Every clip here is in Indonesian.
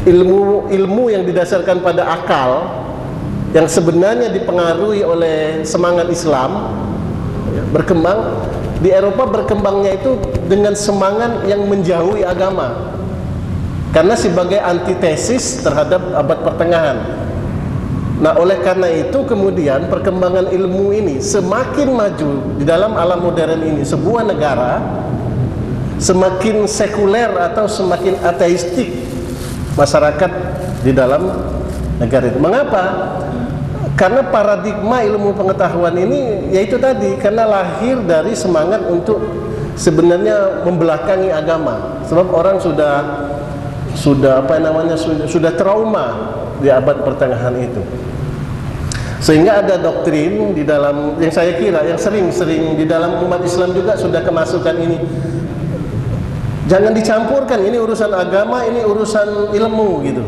ilmu yang didasarkan pada akal, yang sebenarnya dipengaruhi oleh semangat Islam, berkembang di Eropa. Berkembangnya itu dengan semangat yang menjauhi agama, karena sebagai antitesis terhadap abad pertengahan. Nah, oleh karena itu kemudian perkembangan ilmu ini semakin maju di dalam alam modern ini. Sebuah negara semakin sekuler atau semakin ateistik masyarakat di dalam negara itu. Mengapa? Karena paradigma ilmu pengetahuan ini yaitu tadi, karena lahir dari semangat untuk sebenarnya membelakangi agama. Sebab orang sudah trauma di abad pertengahan itu. Sehingga ada doktrin di dalam, yang saya kira yang sering di dalam umat Islam juga sudah kemasukan ini. Jangan dicampurkan, ini urusan agama, ini urusan ilmu gitu.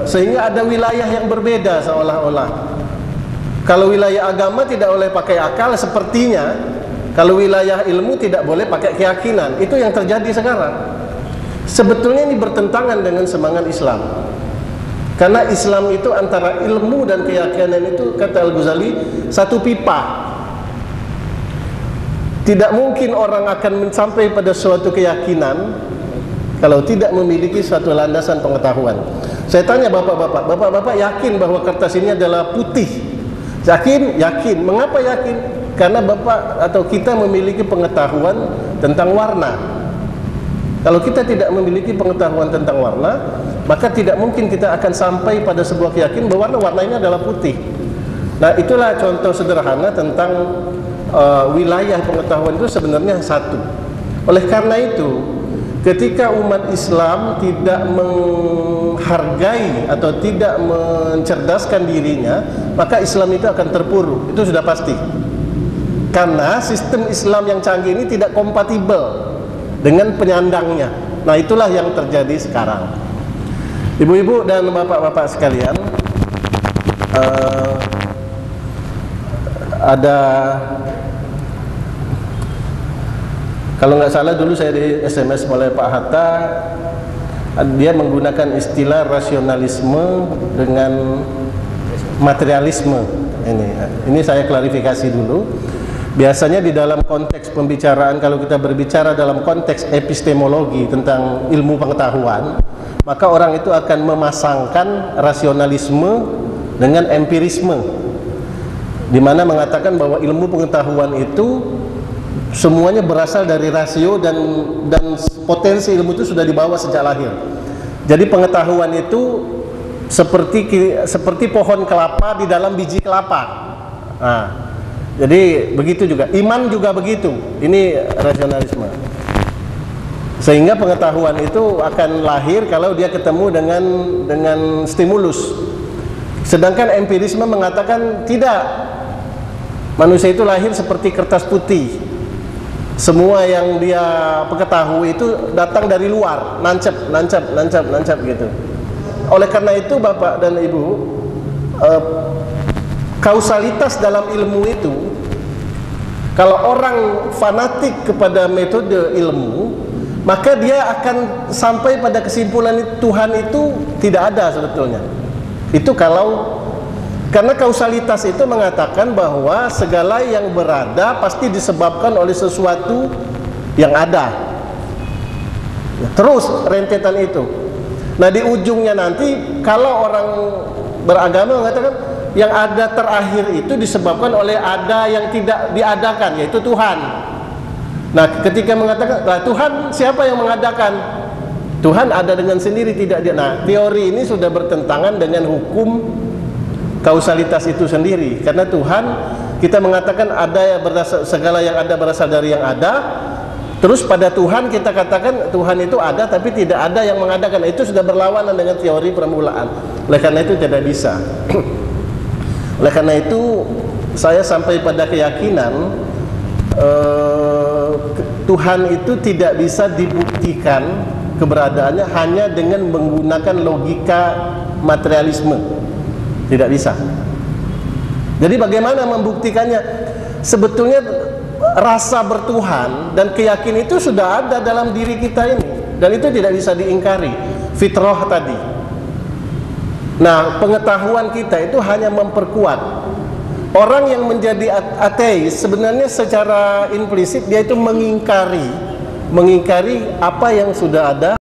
Sehingga ada wilayah yang berbeda seolah-olah. Kalau wilayah agama tidak boleh pakai akal sepertinya, kalau wilayah ilmu tidak boleh pakai keyakinan. Itu yang terjadi sekarang. Sebetulnya ini bertentangan dengan semangat Islam. Karena Islam itu antara ilmu dan keyakinan itu, kata Al-Ghazali, satu pipa. Tidak mungkin orang akan sampai pada suatu keyakinan kalau tidak memiliki suatu landasan pengetahuan. Saya tanya bapak-bapak yakin bahwa kertas ini adalah putih? Yakin? Yakin. Mengapa yakin? Karena bapak atau kita memiliki pengetahuan tentang warna. Kalau kita tidak memiliki pengetahuan tentang warna, maka tidak mungkin kita akan sampai pada sebuah keyakinan bahwa warna ini adalah putih. Nah, itulah contoh sederhana tentang wilayah pengetahuan itu sebenarnya satu. Oleh karena itu, ketika umat Islam tidak menghargai atau tidak mencerdaskan dirinya, maka Islam itu akan terpuruk. Itu sudah pasti. Karena sistem Islam yang canggih ini tidak kompatibel dengan penyandangnya. Nah, itulah yang terjadi sekarang. Ibu-ibu dan bapak-bapak sekalian, ada, kalau nggak salah dulu saya di SMS oleh Pak Hatta, dia menggunakan istilah rasionalisme dengan materialisme. Ini saya klarifikasi dulu. Biasanya di dalam konteks pembicaraan, kalau kita berbicara dalam konteks epistemologi tentang ilmu pengetahuan, maka orang itu akan memasangkan rasionalisme dengan empirisme, di mana mengatakan bahwa ilmu pengetahuan itu semuanya berasal dari rasio dan potensi ilmu itu sudah dibawa sejak lahir. Jadi pengetahuan itu seperti pohon kelapa di dalam biji kelapa. Nah, jadi begitu juga, iman juga begitu. Ini rasionalisme. Sehingga pengetahuan itu akan lahir kalau dia ketemu dengan stimulus. Sedangkan empirisme mengatakan tidak. Manusia itu lahir seperti kertas putih. Semua yang dia ketahui itu datang dari luar, nancap gitu. Oleh karena itu Bapak dan Ibu, kausalitas dalam ilmu itu, kalau orang fanatik kepada metode ilmu, maka dia akan sampai pada kesimpulan Tuhan itu tidak ada sebetulnya. Itu karena kausalitas itu mengatakan bahwa segala yang berada pasti disebabkan oleh sesuatu yang ada. Terus rentetan itu. Nah, di ujungnya nanti kalau orang beragama mengatakan yang ada terakhir itu disebabkan oleh ada yang tidak diadakan, yaitu Tuhan. Nah, ketika mengatakan, nah, Tuhan siapa yang mengadakan? Tuhan ada dengan sendiri, tidak dia. Nah, teori ini sudah bertentangan dengan hukum kausalitas itu sendiri. Karena Tuhan, kita mengatakan ada yang berasal, segala yang ada berasal dari yang ada. Terus pada Tuhan kita katakan Tuhan itu ada tapi tidak ada yang mengadakan. Itu sudah berlawanan dengan teori permulaan. Oleh karena itu tidak bisa. Oleh karena itu saya sampai pada keyakinan Tuhan itu tidak bisa dibuktikan keberadaannya hanya dengan menggunakan logika materialisme. Tidak bisa. Jadi bagaimana membuktikannya? Sebetulnya rasa bertuhan dan keyakinan itu sudah ada dalam diri kita ini, dan itu tidak bisa diingkari. fitrah tadi. Nah, pengetahuan kita itu hanya memperkuat. Orang yang menjadi ateis sebenarnya secara implisit dia itu mengingkari apa yang sudah ada